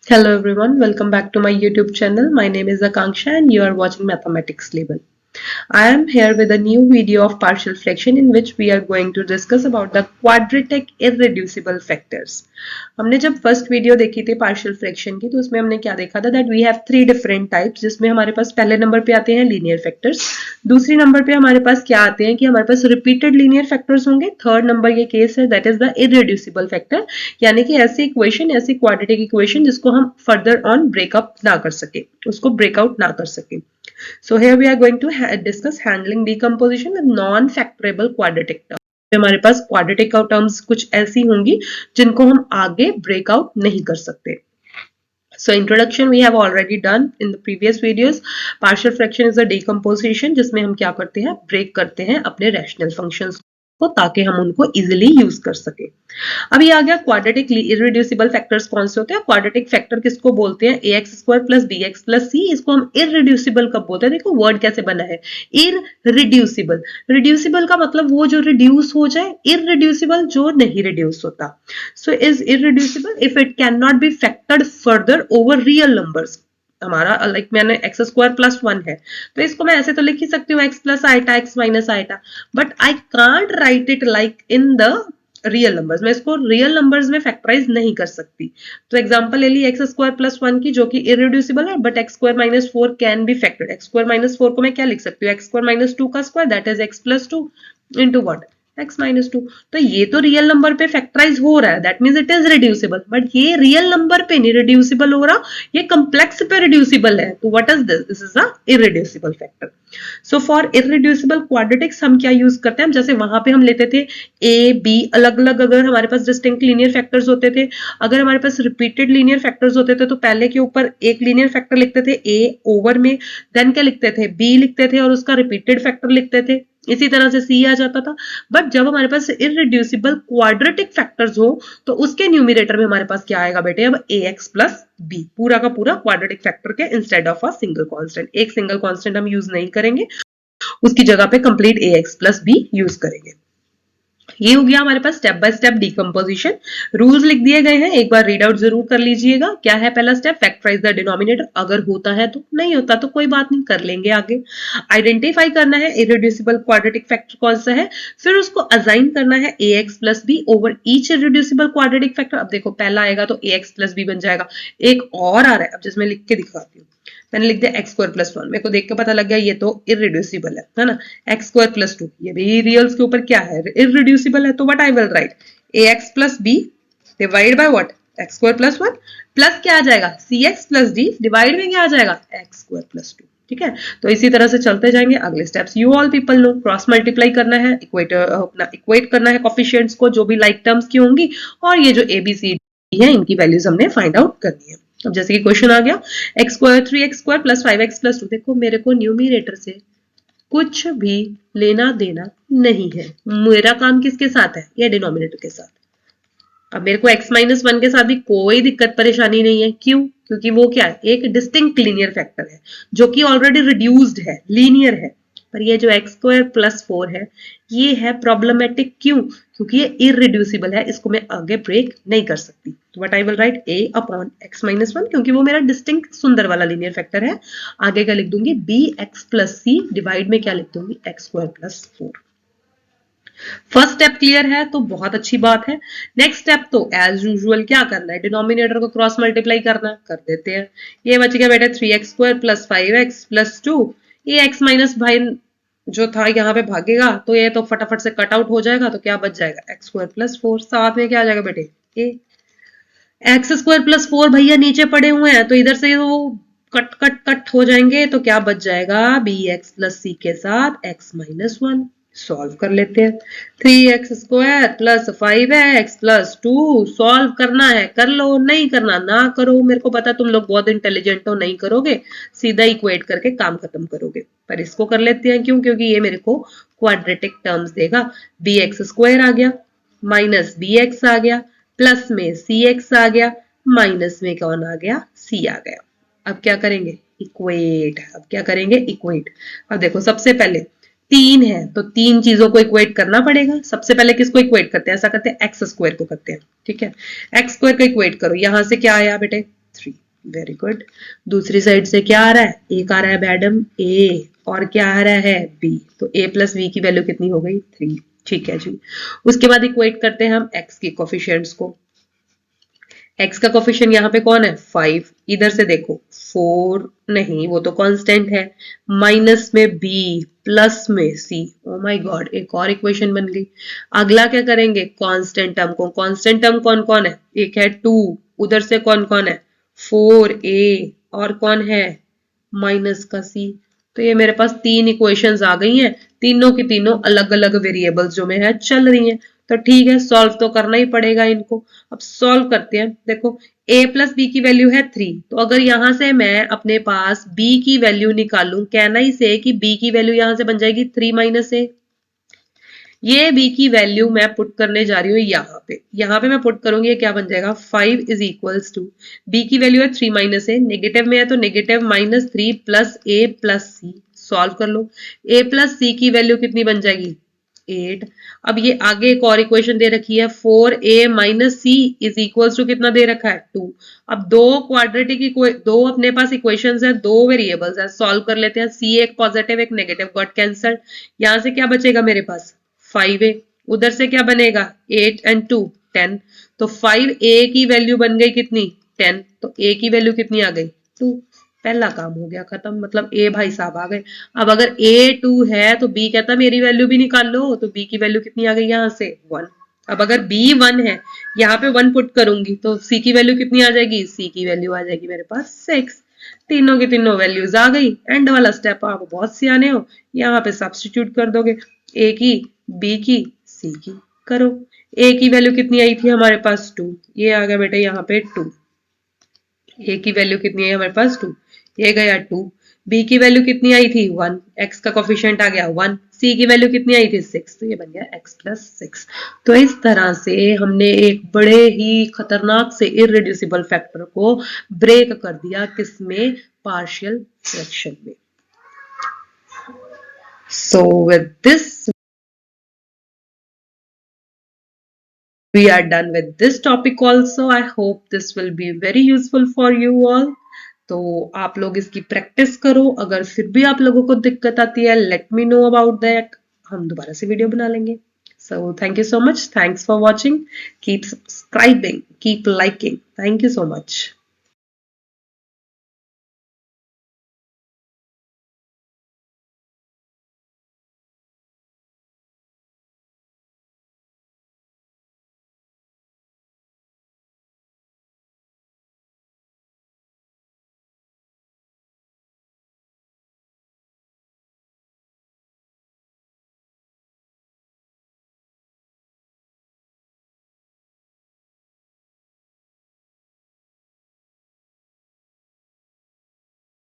Hello everyone, welcome back to my YouTube channel. My name is Akanksha and you are watching Mathematics Label. I am here with a new video of partial fraction in which we are going to discuss about the quadratic irreducible factors. हमने जब first video देखी थी partial fraction की तो उसमें हमने क्या देखा था that we have three different types जिसमें हमारे पास पहले नंबर पे आते हैं लीनियर फैक्टर्स, दूसरी नंबर पे हमारे पास क्या आते हैं कि हमारे पास रिपीटेड लीनियर फैक्टर्स होंगे, थर्ड नंबर ये केस है that is the irreducible factor यानी कि ऐसी इक्वेशन ऐसी क्वाड्रेटिक इक्वेशन जिसको हम फर्दर ऑन ब्रेकअप ना कर सके, उसको ब्रेकआउट ना कर सके. So here we are going to discuss handling decomposition with non-factorable quadratic terms. हमारे पास क्वाड्रेटिक टर्म्स कुछ ऐसी होंगी जिनको हम आगे ब्रेकआउट नहीं कर सकते. So introduction we have already done in the previous videos. Partial fraction is a decomposition जिसमें हम क्या करते हैं ब्रेक करते हैं अपने रैशनल फंक्शंस को ताकि हम उनको इजीली यूज कर सके. अभी आ गया क्वाड्रेटिक इररिड्यूसिबल फैक्टर्स कौन से होते हैं. क्वाड्रेटिक फैक्टर किसको बोलते हैं ax square plus bx plus c. इसको हम इररिड्यूसिबल कब बोलते हैं. देखो वर्ड कैसे बना है इररिड्यूसिबल. रिड्यूसिबल का मतलब वो जो रिड्यूस हो जाए, इररिड्यूसिबल जो नहीं रिड्यूस होता. So is irreducible if it can not be factored further over real numbers. हमारा लाइक मैंने एक्स स्क्वायर प्लस 1 है तो इसको मैं ऐसे तो लिख ही सकती हूँ x plus iota x minus iota, but I can't write it like in the real numbers. मैं इसको रियल नंबर्स में फैक्टराइज नहीं कर सकती. तो एग्जांपल ले ली एक्स स्क्वायर प्लस 1 की जो कि इररिड्यूसिबल है, but x square minus 4 can be factored. X square minus 4 को मैं क्या लिख सकती हूँ एक्स स्क्वायर माइनस 2 का square that is x plus 2 into what x minus 2. तो ये तो रियल नंबर पे फैक्टराइज हो रहा है that means it is reducible, but ये रियल नंबर पे नहीं रिड्यूसिबल हो रहा, ये कम्प्लेक्स पे रिड्यूसिबल है. तो what is this. This is a irreducible factor. So for irreducible quadratics हम क्या यूज करते हैं, जैसे वहां पे हम लेते थे ए बी अलग अलग. अगर हमारे पास डिस्टिंक्ट लीनियर फैक्टर्स होते थे, अगर हमारे पास रिपीटेड लीनियर फैक्टर्स होते थे तो पहले के ऊपर एक लीनियर फैक्टर लिखते थे ए ओवर में, देन क्या लिखते थे बी लिखते थे और उसका रिपीटेड फैक्टर लिखते थे, इसी तरह से सी आ जाता था. बट जब हमारे पास इररिड्यूसिबल क्वाड्रेटिक फैक्टर्स हो तो उसके न्यूमरेटर में हमारे पास क्या आएगा बेटे, अब ए एक्स प्लस बी पूरा का पूरा क्वाड्रेटिक फैक्टर के instead of a single constant. एक सिंगल कांस्टेंट हम यूज नहीं करेंगे, उसकी जगह पे complete A x plus B use करेंगे. ये हो गया हमारे पास step by step decomposition. Rules लिख दिए गए हैं, एक बार रीड आउट जरूर कर लीजिएगा. क्या है पहला स्टेप, फैक्टराइज द डिनोमिनेटर. अगर होता है तो, नहीं होता तो कोई बात नहीं, कर लेंगे आगे. आइडेंटिफाई करना है इररिड्यूसिबल क्वाड्रेटिक फैक्टर कौन सा है, फिर उसको असाइन करना है A x plus B over each irreducible quadratic factor. अब देखो पहला आएगा तो ए एक्स प्लस बी बन जाएगा, एक और आ रहा है अब जिसमें लिख के दिखाती हूँ. मैंने लिख दिया एक्स स्क्वायर प्लस 1, मेरे को देख के पता लग गया ये तो इररिड्यूसिबल है ना. एक्स स्क्वायर प्लस 2 ये भी रियल्स के ऊपर क्या है इररिड्यूसिबल है, तो what I will write a x plus b divide by what x square plus 1 plus क्या आ जाएगा c x plus d divide में क्या आ जाएगा एक्स स्क्वायर प्लस 2. ठीक है, तो इसी तरह से चलते जाएंगे. अगले steps you all people know, cross multiply करना है, इक्वेट करना है कोफिशिएंट्स को जो भी लाइक टर्म्स की होंगी, और ये जो ए बी सी डी है इनकी वैल्यूज हमने फाइंड आउट करनी है. अब जैसे कि क्वेश्चन आ गया x square 3x square plus 5x plus 2. देखो मेरे को न्यूमरेटर से कुछ भी लेना देना नहीं है, मेरा काम किसके साथ है, ये डिनोमिनेटर के साथ. अब मेरे को x माइनस 1 के साथ भी कोई दिक्कत परेशानी नहीं है. क्यों, क्योंकि वो क्या है एक डिस्टिंक्ट लीनियर फैक्टर है जो कि ऑलरेडी रिड्यूस्ड है, लीनियर है. पर ये जो एक्स स्क्वायर प्लस 4 है ये है प्रॉब्लमेटिक. क्यों, क्योंकि ये इररिड्यूसिबल है, इसको मैं आगे ब्रेक नहीं कर सकती. तो what I will right a upon x minus 1, क्योंकि वो मेरा डिस्टिंक्ट सुंदर वाला लीनियर फैक्टर है. आगे क्या लिख दूंगी b x plus c divide में क्या लिख दूंगी x square plus 4. First step clear है तो बहुत अच्छी बात है. नेक्स्ट स्टेप तो एज यूजुअल क्या करना है, डिनोमिनेटर को क्रॉस मल्टीप्लाई करना, कर देते हैं. ये बच गया बेटा 3x square plus 5x plus 2. ये x माइनस भाई जो था यहाँ पे भागेगा तो ये तो फटाफट से कट आउट हो जाएगा, तो क्या बच जाएगा एक्स स्क्वायर प्लस 4. साथ में क्या आ जाएगा बेटे ए एक्स स्क्वायर प्लस 4 भैया नीचे पड़े हुए हैं तो इधर से वो कट कट कट हो जाएंगे, तो क्या बच जाएगा बी एक्स प्लस सी के साथ एक्स माइनस 1. सॉल्व कर लेते हैं. 3x square plus 5x plus 2 solve करना है कर लो, नहीं करना ना करो. मेरे को पता तुम लोग बहुत इंटेलिजेंट हो, नहीं करोगे, सीधा इक्वेट करके काम खत्म करोगे. पर इसको कर लेते हैं. क्यों, क्योंकि ये मेरे को क्वाड्रेटिक टर्म्स देगा. bx स्क्वायर आ गया माइनस bx आ गया प्लस में cx आ गया माइनस में कौन आ गया c आ गया. अब क्या करेंगे इक्वेट. अब क्या करेंगे इक्वेट. अब देखो सबसे पहले 3 है तो 3 चीजों को इक्वेट करना पड़ेगा. सबसे पहले किसको इक्वेट करते हैं, ऐसा करते हैं एक्स स्क्वायर को करते हैं. ठीक है, एक्स स्क्वायर को इक्वेट करो. यहां से क्या आया बेटे 3। Very good. दूसरी साइड से क्या आ रहा है? एक आ रहा है मैडम ए और क्या आ रहा है बी, तो a प्लस बी की वैल्यू कितनी हो गई? 3। ठीक है जी। उसके बाद इक्वेट करते हैं हम x की कोफिशिएंट्स को। x का कोफिशिएंट यहाँ पे कौन है? 5। इधर से देखो 4 नहीं, वो तो कांस्टेंट है। माइनस में b प्लस में c। ओ माय गॉड, एक और इक्वेशन बन गई। अगला क्या करेंगे? कांस्टेंट टर्म को। कांस्टेंट टर्म कौन कौन है? एक है 2, उधर से कौन कौन है? 4a और कौन है? माइनस का c। तो ये मेरे पास 3 इक्वेशंस आ गई हैं, तीनों की तीनों अलग अलग वेरिएबल्स जो में है चल रही हैं। तो ठीक है, सॉल्व तो करना ही पड़ेगा इनको। अब सॉल्व करते हैं। देखो a प्लस बी की वैल्यू है 3, तो अगर यहां से मैं अपने पास b की वैल्यू निकालूं, कहना ही से कि b की वैल्यू यहां से बन जाएगी 3 माइनस a। ये b की वैल्यू मैं पुट करने जा रही हूँ यहाँ पे मैं पुट करूंगी, ये क्या बन जाएगा? 5 इज इक्वल्स टू, b की वैल्यू है 3 माइनस ए, नेगेटिव में है तो negative minus 3 plus a plus c। Solve कर लो। a प्लस c की वैल्यू कितनी बन जाएगी? 8। अब ये आगे एक और इक्वेशन दे रखी है, 4a minus c is equals to कितना दे रखा है? 2। अब दो क्वाड्रेटिक दो अपने पास इक्वेशंस है, दो वेरिएबल्स है, सॉल्व कर लेते हैं। c एक पॉजिटिव एक नेगेटिव गॉट कैंसल्ड। यहां से क्या बचेगा मेरे पास? 5a। उधर से क्या बनेगा? 8 एंड 2 10। तो 5a की वैल्यू बन गई कितनी? 10। तो a की वैल्यू कितनी आ गई? 2। पहला काम हो गया खत्म, मतलब a भाई साहब आ गए। अब अगर a 2 है तो b कहता मेरी वैल्यू भी निकाल लो, तो b की वैल्यू कितनी आ गई यहाँ से? 1। अब अगर b 1 है, यहाँ पे 1 पुट करूंगी तो c की वैल्यू कितनी आ जाएगी? c की वैल्यू आ जाएगी मेरे पास 6। तीनों की तीनों वैल्यूज आ गई। एंड वाला स्टेप आप बहुत सियाने हो, यहाँ पे सब्स्टिट्यूट कर दोगे। a की, b की, c की करो। a की वैल्यू कितनी आई थी हमारे पास? 2। ये आ गया बेटे यहाँ पे 2। a की वैल्यू कितनी है हमारे पास? 2। ये गया 2। b की वैल्यू कितनी आई थी? 1। x का कोफिशिएंट आ गया 1। c की वैल्यू कितनी आई थी? 6। तो ये बन गया x प्लस 6। तो इस तरह से हमने एक बड़े ही खतरनाक से इररिड्यूसिबल फैक्टर को ब्रेक कर दिया, किसमें? पार्शियल फ्रैक्शन में। So with this we are done with this topic also. I hope this will be very useful for you all. तो आप लोग इसकी प्रैक्टिस करो। अगर फिर भी आप लोगों को दिक्कत आती है, let me know about that, हम दोबारा से वीडियो बना लेंगे। So thank you so much. Thanks for watching. Keep subscribing. Keep liking. Thank you so much.